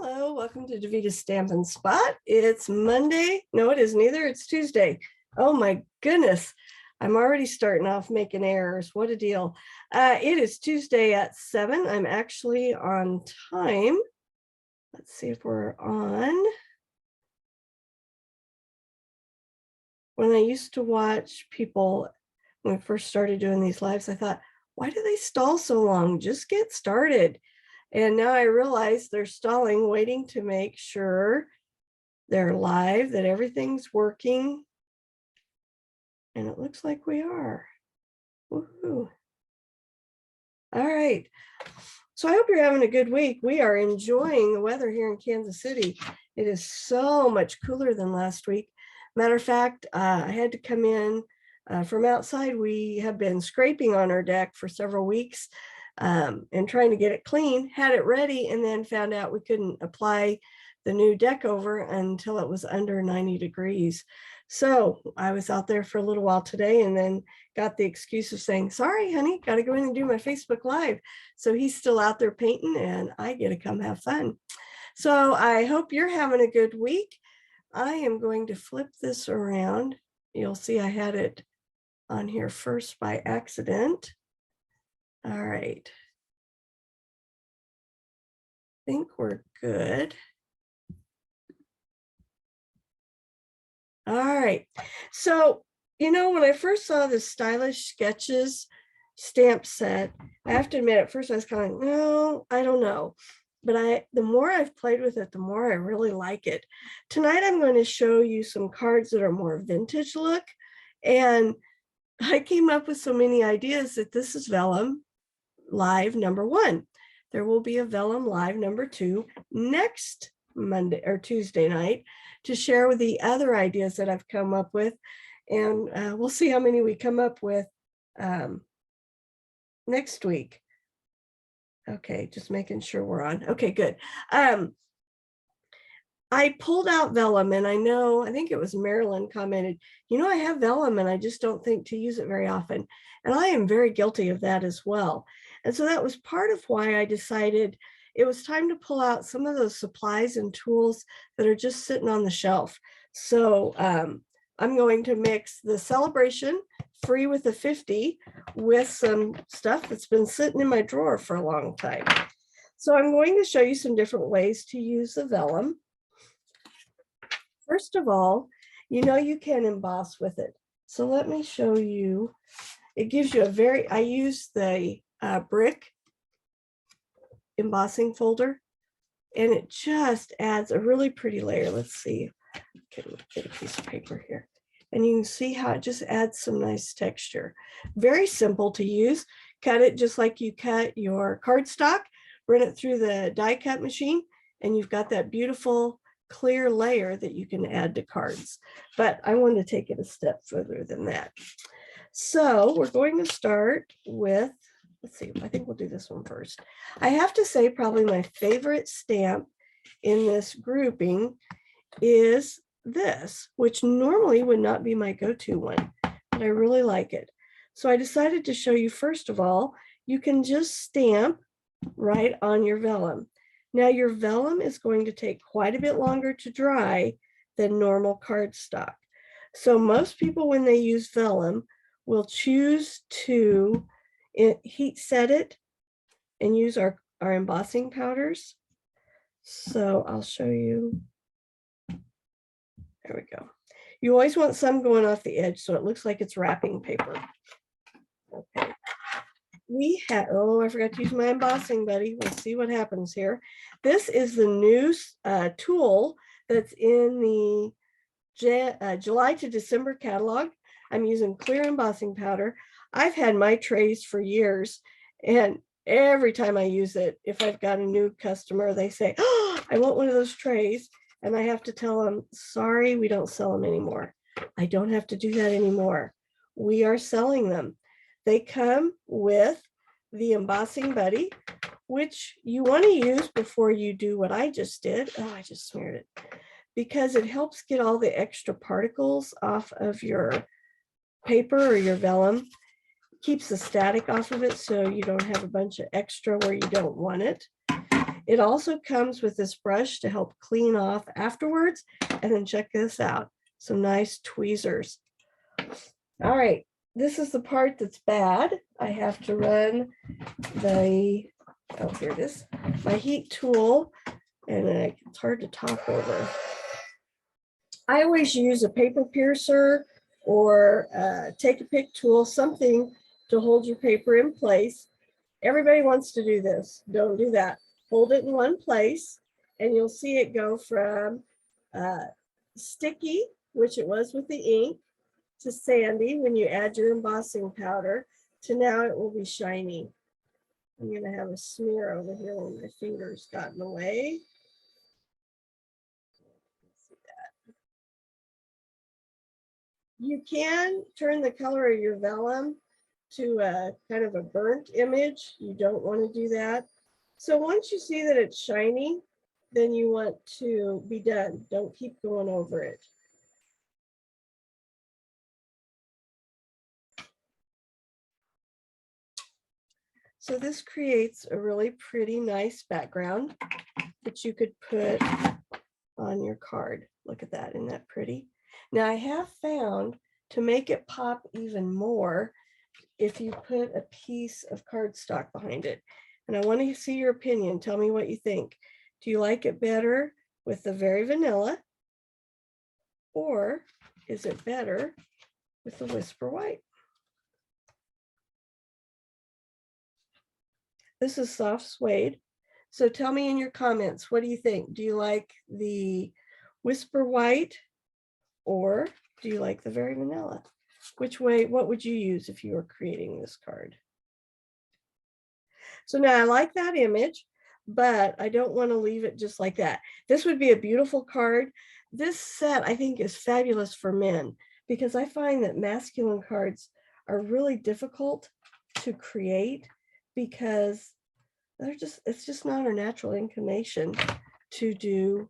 Hello, welcome to Davita's Stamp and Spot. It's Monday. No, it isn't either. It's Tuesday. Oh my goodness. I'm already starting off making errors. What a deal. It is Tuesday at 7. I'm actually on time. Let's see if we're on. When I used to watch people, when we first started doing these lives, I thought, why do they stall so long? Just get started. And now I realize they're stalling, waiting to make sure they're live, that everything's working. And it looks like we are. Woohoo. All right. So I hope you're having a good week. We are enjoying the weather here in Kansas City. It is so much cooler than last week. Matter of fact, I had to come in from outside. We have been scraping on our deck for several weeks. And trying to get it clean, had it ready, and then found out we couldn't apply the new deck over until it was under 90 degrees. So I was out there for a little while today and then got the excuse of saying, sorry, honey, got to go in and do my Facebook Live. So he's still out there painting and I get to come have fun. So I hope you're having a good week. I am going to flip this around. You'll see I had it on here first by accident. All right. I think we're good. All right. So, you know, when I first saw the Stylish Sketches stamp set, I have to admit, at first I was kind of, no, I don't know. But the more I've played with it, the more I really like it. Tonight, I'm going to show you some cards that are more vintage look. And I came up with so many ideas that this is Vellum Live number 1. There will be a Vellum Live number 2 next Monday or Tuesday night to share with the other ideas that I've come up with. And we'll see how many we come up with next week. Okay, just making sure we're on. Okay, good. I pulled out Vellum, and I think it was Marilyn commented, you know, I have Vellum and I just don't think to use it very often. And I am very guilty of that as well. And so that was part of why I decided it was time to pull out some of those supplies and tools that are just sitting on the shelf. So I'm going to mix the Celebration Free with the 50 with some stuff that's been sitting in my drawer for a long time. So I'm going to show you some different ways to use the Vellum. First of all, you know you can emboss with it. So let me show you. It gives you I use the brick embossing folder, and it just adds a really pretty layer. Let's see. Get a piece of paper here. And you can see how it just adds some nice texture. Very simple to use. Cut it just like you cut your cardstock. Run it through the die cut machine, and you've got that beautiful clear layer that you can add to cards. But I want to take it a step further than that. So we're going to start with, let's see, I think we'll do this one first. I have to say probably my favorite stamp in this grouping is this, which normally would not be my go-to one, but I really like it. So I decided to show you, first of all, you can just stamp right on your Vellum. Now your Vellum is going to take quite a bit longer to dry than normal cardstock. So most people, when they use Vellum, will choose to heat set it and use our embossing powders. So I'll show you. There we go. You always want some going off the edge so it looks like it's wrapping paper. Okay. We have, oh, I forgot to use my embossing buddy. We'll see what happens here. This is the new tool that's in the July to December catalog. I'm using clear embossing powder. I've had my trays for years, and every time I use it, if I've got a new customer, they say, oh, I want one of those trays. And I have to tell them, sorry, we don't sell them anymore. I don't have to do that anymore. We are selling them. They come with the embossing buddy, which you want to use before you do what I just did. Oh, I just smeared it, because it helps get all the extra particles off of your paper or your Vellum. Keeps the static off of it so you don't have a bunch of extra where you don't want it. It also comes with this brush to help clean off afterwards. And then check this out, some nice tweezers. All right, this is the part that's bad. I have to run the, oh, here it is, my heat tool, and it's hard to talk over. I always use a paper piercer or take a pick tool, something to hold your paper in place. Everybody wants to do this. Don't do that. Hold it in one place and you'll see it go from sticky, which it was with the ink, to sandy when you add your embossing powder, to now it will be shiny. I'm going to have a smear over here when my fingers got in the way. You can turn the color of your vellum to a kind of a burnt image. You don't want to do that. So once you see that it's shiny, then you want to be done. Don't keep going over it. So this creates a really pretty, nice background that you could put on your card. Look at that, isn't that pretty? Now I have found to make it pop even more if you put a piece of cardstock behind it. And I want to see your opinion. Tell me what you think. Do you like it better with the Very Vanilla, or is it better with the Whisper White? This is soft suede. So tell me in your comments, what do you think? Do you like the Whisper White, or do you like the Very Vanilla? Which way, what would you use if you were creating this card? So now I like that image, but I don't want to leave it just like that. This would be a beautiful card. This set I think is fabulous for men, because I find that masculine cards are really difficult to create because they're just, it's just not our natural inclination to do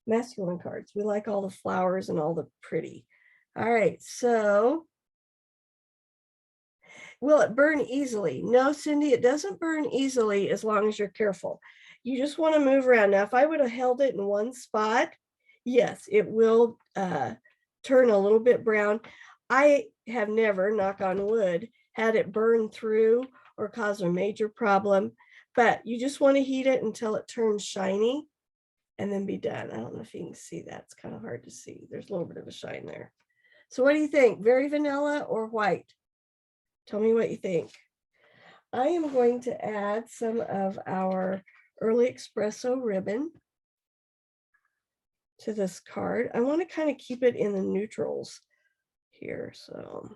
masculine cards. We like all the flowers and all the pretty. All right, so will it burn easily? No, Cindy, it doesn't burn easily as long as you're careful. You just want to move around. Now, if I would have held it in one spot, yes, it will turn a little bit brown. I have never, knock on wood, had it burn through or cause a major problem, but you just want to heat it until it turns shiny and then be done. I don't know if you can see that. It's kind of hard to see. There's a little bit of a shine there. So what do you think? Very vanilla or white? Tell me what you think. I am going to add some of our early espresso ribbon to this card. I want to kind of keep it in the neutrals here. So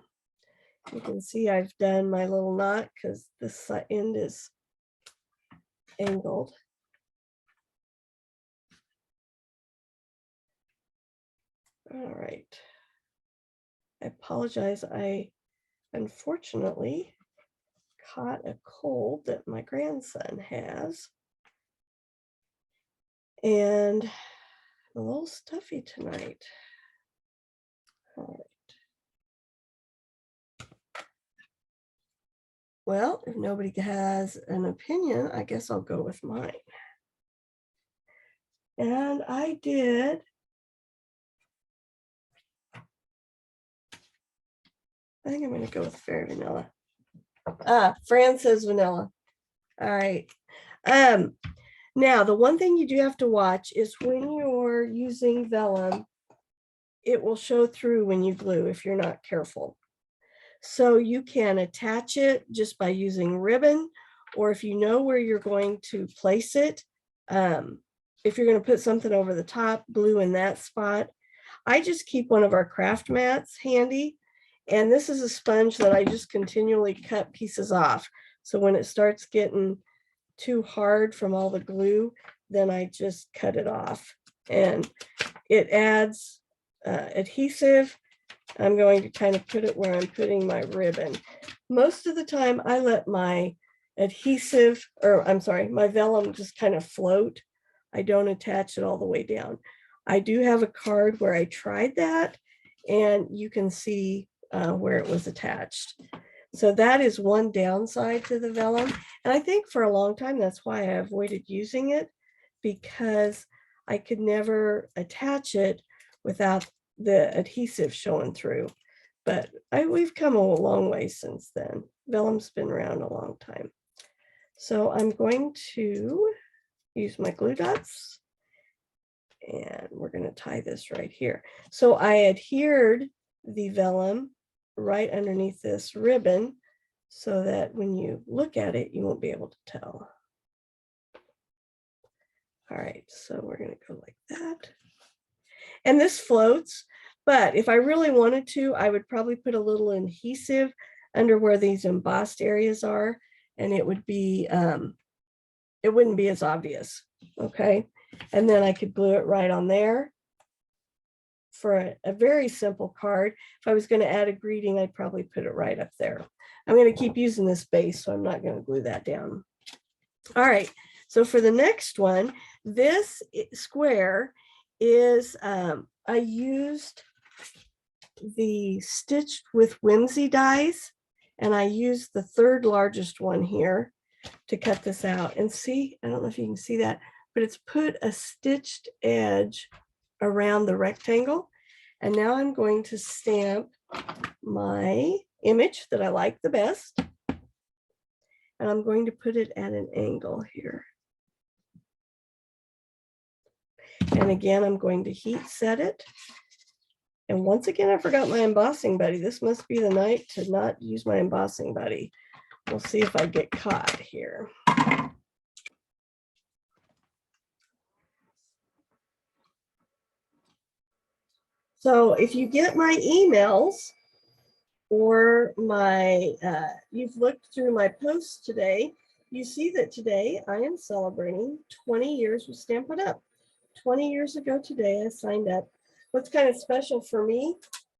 you can see I've done my little knot because this end is angled. All right. I apologize. I unfortunately caught a cold that my grandson has, and a little stuffy tonight. All right. Well, if nobody has an opinion, I guess I'll go with mine. And I did. I think I'm going to go with Fair Vanilla. Fran says vanilla. All right. Now, the one thing you do have to watch is when you're using vellum, it will show through when you glue if you're not careful. So you can attach it just by using ribbon, or if you know where you're going to place it, if you're going to put something over the top, glue in that spot. I just keep one of our craft mats handy, and this is a sponge that I just continually cut pieces off. So when it starts getting too hard from all the glue, then I just cut it off, and it adds adhesive. I'm going to kind of put it where I'm putting my ribbon. Most of the time I let my adhesive, or I'm sorry, my vellum just kind of float. I don't attach it all the way down. I do have a card where I tried that, and you can see where it was attached. So that is one downside to the vellum. And I think for a long time, that's why I avoided using it, because I could never attach it without the adhesive showing through. But we've come a long way since then. Vellum's been around a long time. So I'm going to use my glue dots, and we're going to tie this right here. So I adhered the vellum right underneath this ribbon so that when you look at it, you won't be able to tell. All right, so we're going to go like that. And this floats, but if I really wanted to, I would probably put a little adhesive under where these embossed areas are, and it would be, it wouldn't be as obvious, okay? And then I could glue it right on there for a very simple card. If I was going to add a greeting, I'd probably put it right up there. I'm going to keep using this base, so I'm not going to glue that down. All right, so for the next one, this square is, I used the Stitched with Whimsy dies, and I used the third largest one here to cut this out. And see, I don't know if you can see that, but it's put a stitched edge around the rectangle. And now I'm going to stamp my image that I like the best. And I'm going to put it at an angle here. And again, I'm going to heat set it. And once again, I forgot my embossing buddy. This must be the night to not use my embossing buddy. We'll see if I get caught here. So if you get my emails or my, you've looked through my posts today, you see that today I am celebrating 20 years with Stampin' Up. 20 years ago today, I signed up. What's kind of special for me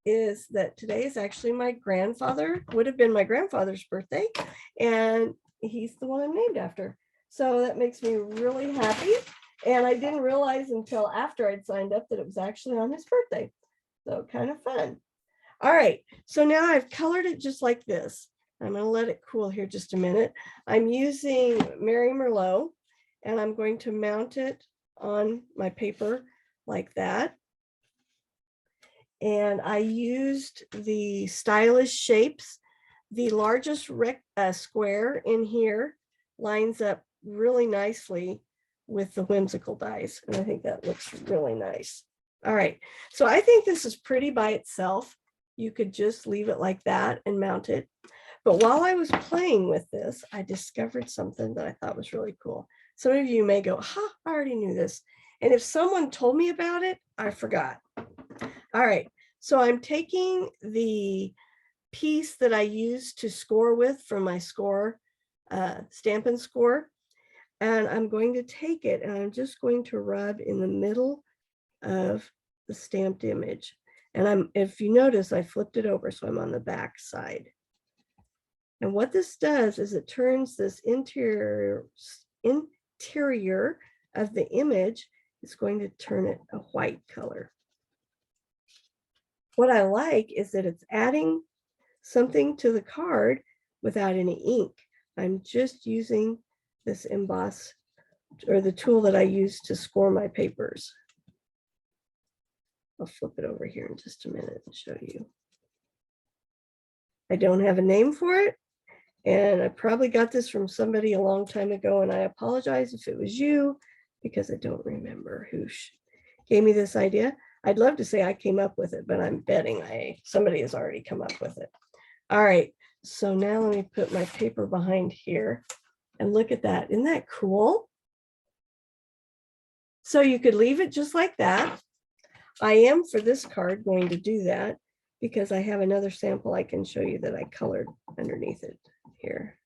is that today is actually my grandfather, would have been my grandfather's birthday, and he's the one I'm named after. So that makes me really happy. And I didn't realize until after I'd signed up that it was actually on his birthday. So kind of fun. All right, so now I've colored it just like this. I'm going to let it cool here just a minute. I'm using Mary Merlot, and I'm going to mount it on my paper like that. And I used the stylish shapes. The largest square in here lines up really nicely with the whimsical dies, and I think that looks really nice. All right, so I think this is pretty by itself. You could just leave it like that and mount it. But while I was playing with this, I discovered something that I thought was really cool. Some of you may go, huh, I already knew this. And if someone told me about it, I forgot. All right, so I'm taking the piece that I used to score with from my score, Stampin' Score, and I'm going to take it and I'm just going to rub in the middle of the stamped image. And if you notice, I flipped it over, so I'm on the back side. And what this does is it turns this interior of the image, it's going to turn it a white color. What I like is that it's adding something to the card without any ink. I'm just using this emboss, or the tool that I use to score my papers. I'll flip it over here in just a minute and show you. I don't have a name for it, and I probably got this from somebody a long time ago, and I apologize if it was you, because I don't remember who gave me this idea. I'd love to say I came up with it, but I'm betting somebody has already come up with it. All right, so now let me put my paper behind here and look at that. Isn't that cool? So you could leave it just like that. I am, for this card, going to do that because I have another sample I can show you that I colored underneath it here.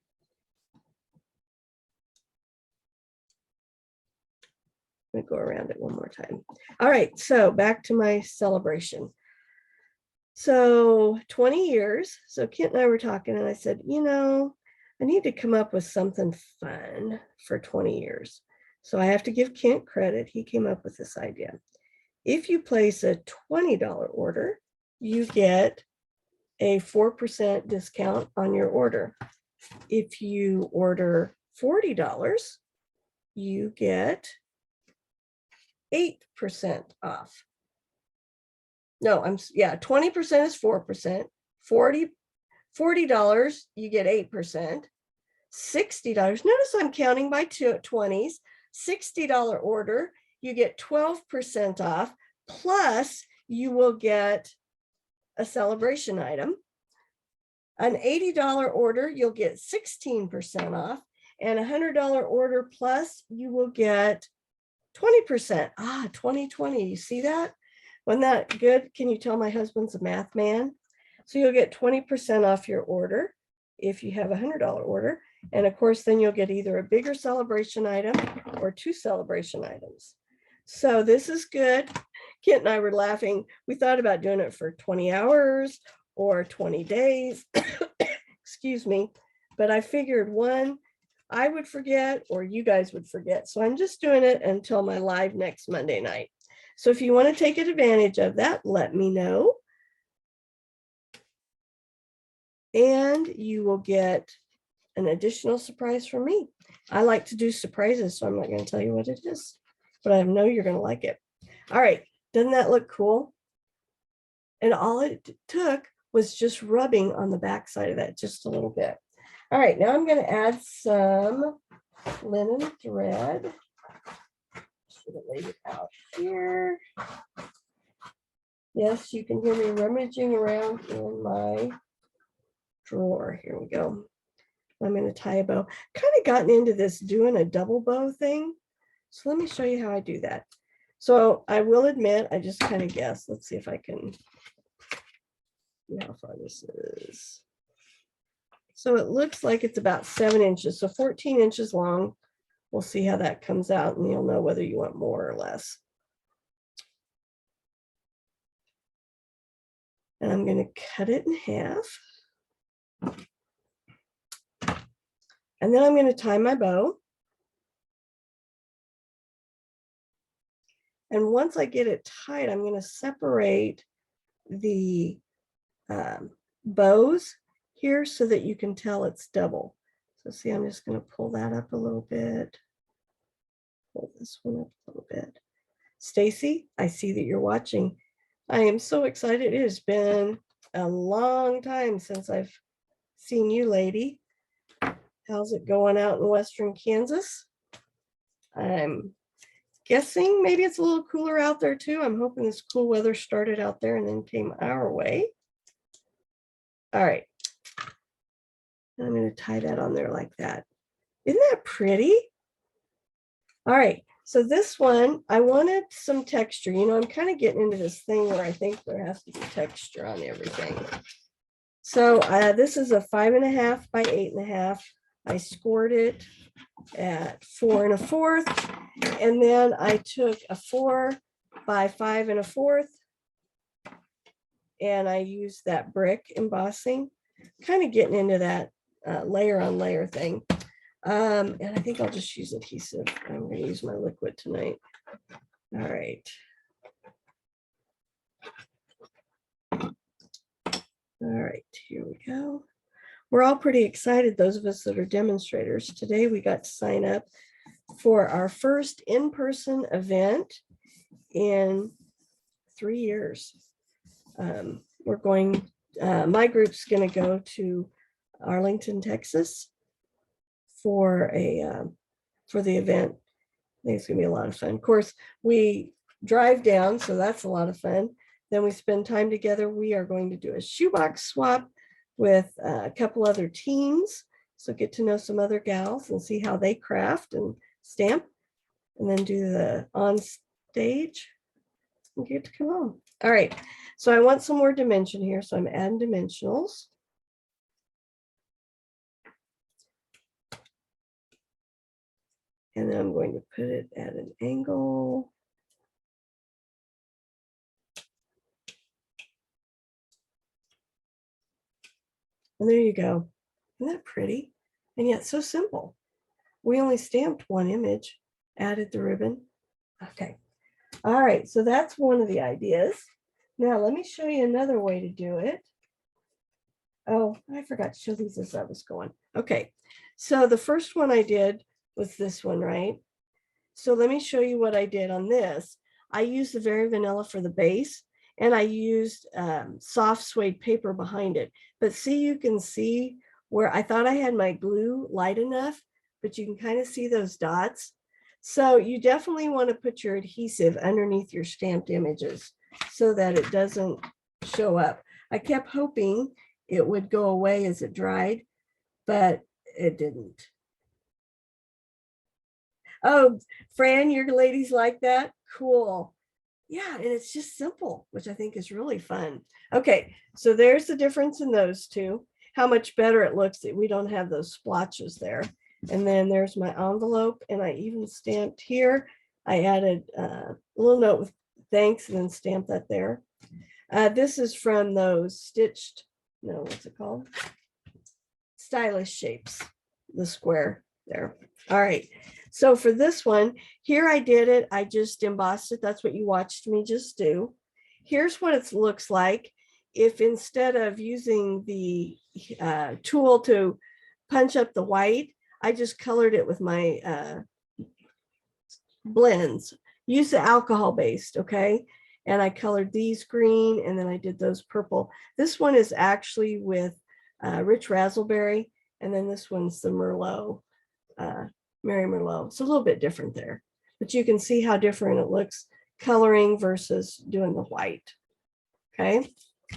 I'm going to go around it one more time. All right, so back to my celebration. So 20 years. So Kent and I were talking, and I said, you know, I need to come up with something fun for 20 years. So I have to give Kent credit. He came up with this idea. If you place a $20 order, you get a 4% discount on your order. If you order $40, you get 8% off. No, 20% is 4%. $40, you get 8%. $60. Notice I'm counting by 20s. $60 order, you get 12% off, plus you will get a celebration item. An $80 order, you'll get 16% off, and a $100 order plus, you will get 20%. 2020, you see that? Wasn't that good? Can you tell my husband's a math man? So you'll get 20% off your order if you have a $100 order. And of course, then you'll get either a bigger celebration item or 2 celebration items. So this is good. Kent and I were laughing. We thought about doing it for 20 hours or 20 days. Excuse me. But I figured one, I would forget or you guys would forget. So I'm just doing it until my live next Monday night. So if you want to take advantage of that, let me know. And you will get an additional surprise from me. I like to do surprises, so I'm not going to tell you what it is, but I know you're going to like it. All right, doesn't that look cool? And all it took was just rubbing on the back side of that just a little bit. All right, now I'm going to add some linen thread. Should have laid it out here. Yes, you can hear me rummaging around in my drawer. Here we go. I'm going to tie a bow. Kind of gotten into this doing a double bow thing. So let me show you how I do that. So I will admit, I just kind of guessed. Let's see if I can see how far this is. So it looks like it's about 7 inches, so 14 inches long. We'll see how that comes out and you'll know whether you want more or less. And I'm going to cut it in half. And then I'm going to tie my bow. And once I get it tied, I'm going to separate the bows here so that you can tell it's double. So see, I'm just going to pull that up a little bit. Pull this one up a little bit. Stacy, I see that you're watching. I am so excited. It has been a long time since I've seen you, lady. How's it going out in western Kansas? I'm guessing maybe it's a little cooler out there too. I'm hoping this cool weather started out there and then came our way. All right. I'm going to tie that on there like that. Isn't that pretty? All right. So this one, I wanted some texture. You know, I'm kind of getting into this thing where I think there has to be texture on everything. So this is a 5.5 by 8.5. I scored it at 4 1/4. And then I took a 4 by 5 1/4. And I used that brick embossing, kind of getting into that layer on layer thing. And I think I'll just use adhesive. I'm going to use my liquid tonight. All right. All right, here we go. We're all pretty excited, those of us that are demonstrators. Today we got to sign up for our first in-person event in 3 years. We're going, my group's going to go to Arlington, Texas for the event. I think it's gonna be a lot of fun. Of course, we drive down, so that's a lot of fun. Then we spend time together. We are going to do a shoebox swap with a couple other teams. So get to know some other gals and see how they craft and stamp, and then do the on stage and get to come home. All right, so I want some more dimension here, so I'm adding dimensionals. And then I'm going to put it at an angle. And there you go. Isn't that pretty? And yet so simple. We only stamped one image, added the ribbon. Okay. All right, so that's one of the ideas. Now let me show you another way to do it. Oh, I forgot to show these as I was going. Okay, so the first one I did was this one, right? So let me show you what I did on this. I used the Very Vanilla for the base, and I used soft suede paper behind it. But see, you can see where I thought I had my glue light enough, but you can kind of see those dots. So you definitely want to put your adhesive underneath your stamped images so that it doesn't show up. I kept hoping it would go away as it dried, but it didn't. Oh, Fran, your ladies like that? Cool. Yeah, and it's just simple, which I think is really fun. Okay, so there's the difference in those two. How much better it looks that we don't have those splotches there. And then there's my envelope, and I even stamped here. I added a little note with thanks and then stamped that there. This is from those stitched, no, what's it called? Stylish shapes, the square there. All right. So for this one, here I did it. I just embossed it. That's what you watched me just do. Here's what it looks like if instead of using the tool to punch up the white, I just colored it with my blends. Use the alcohol based, okay? And I colored these green, and then I did those purple. This one is actually with rich raspberry, and then this one's the Merlot, Mary Merlot. It's a little bit different there, but you can see how different it looks coloring versus doing the white. Okay.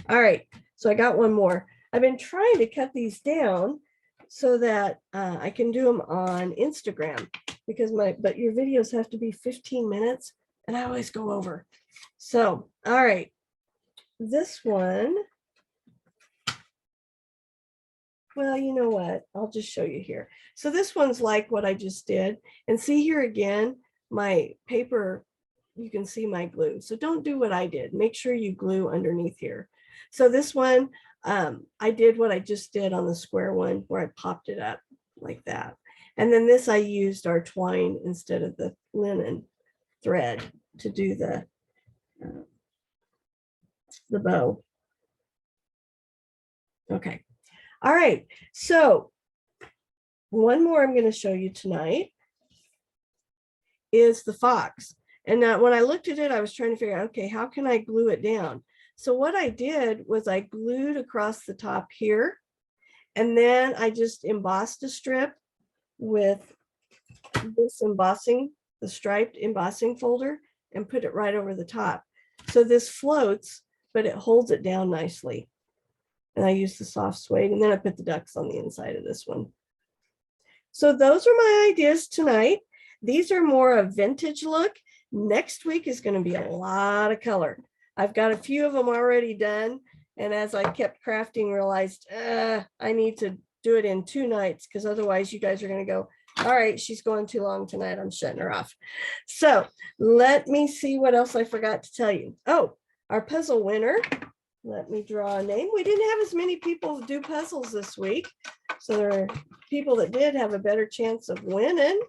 All right. So I got one more. I've been trying to cut these down so that I can do them on Instagram because but your videos have to be 15 minutes and I always go over. So, all right. This one, well, you know what? I'll just show you here. So this one's like what I just did. And see here again, my paper, you can see my glue. So don't do what I did. Make sure you glue underneath here. So this one, I did what I just did on the square one where I popped it up like that. And then this I used our twine instead of the linen thread to do the bow. Okay. All right. So one more I'm going to show you tonight is the fox. And when I looked at it, I was trying to figure out, okay, how can I glue it down? So what I did was I glued across the top here, and then I just embossed a strip with this embossing, the striped embossing folder, and put it right over the top. So this floats, but it holds it down nicely. And I used the soft suede, and then I put the ducks on the inside of this one. So those are my ideas tonight. These are more a vintage look. Next week is going to be a lot of color. I've got a few of them already done. And as I kept crafting, realized I need to do it in 2 nights because otherwise you guys are going to go, all right, she's going too long tonight. I'm shutting her off. So let me see what else I forgot to tell you. Oh, our puzzle winner. Let me draw a name. We didn't have as many people do puzzles this week. So there are people that did have a better chance of winning.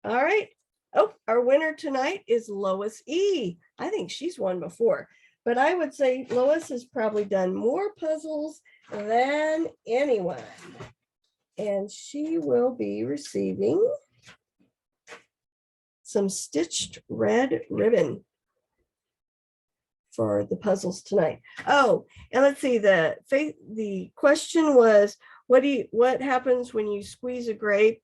All right. Oh, our winner tonight is Lois E. I think she's won before, but I would say Lois has probably done more puzzles than anyone. And she will be receiving some stitched red ribbon for the puzzles tonight. Oh, and let's see, the question was, what happens when you squeeze a grape?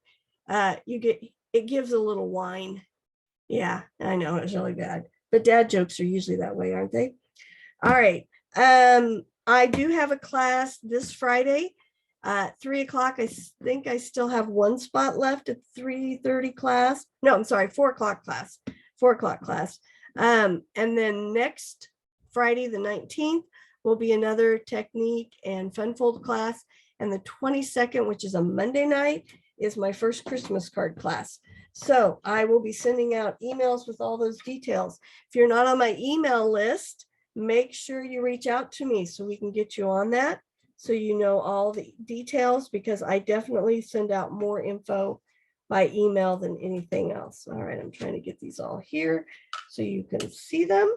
It gives a little wine. Yeah, I know it's really bad, but dad jokes are usually that way, aren't they? All right. I do have a class this Friday at 3 o'clock. I think I still have one spot left at 3:30 class. No, I'm sorry, 4 o'clock class. 4 o'clock class. And then next Friday, the 19th, will be another technique and fun fold class. And the 22nd, which is a Monday night, is my first Christmas card class. So I will be sending out emails with all those details. If you're not on my email list, make sure you reach out to me so we can get you on that, so you know all the details, because I definitely send out more info by email than anything else. All right, I'm trying to get these all here so you can see them.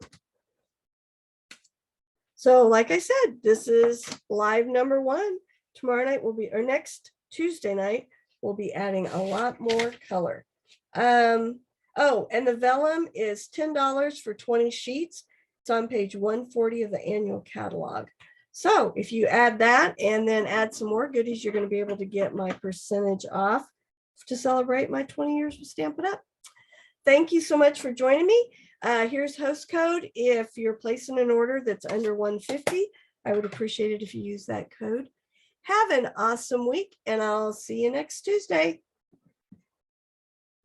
So like I said, this is live number 1. Tomorrow night will be, or next Tuesday night, we'll be adding a lot more color. Oh, and the vellum is $10 for 20 sheets. It's on page 140 of the annual catalog. So if you add that and then add some more goodies, you're going to be able to get my percentage off to celebrate my 20 years with Stampin' Up. Thank you so much for joining me. Here's host code. If you're placing an order that's under 150, I would appreciate it if you use that code. Have an awesome week, and I'll see you next Tuesday.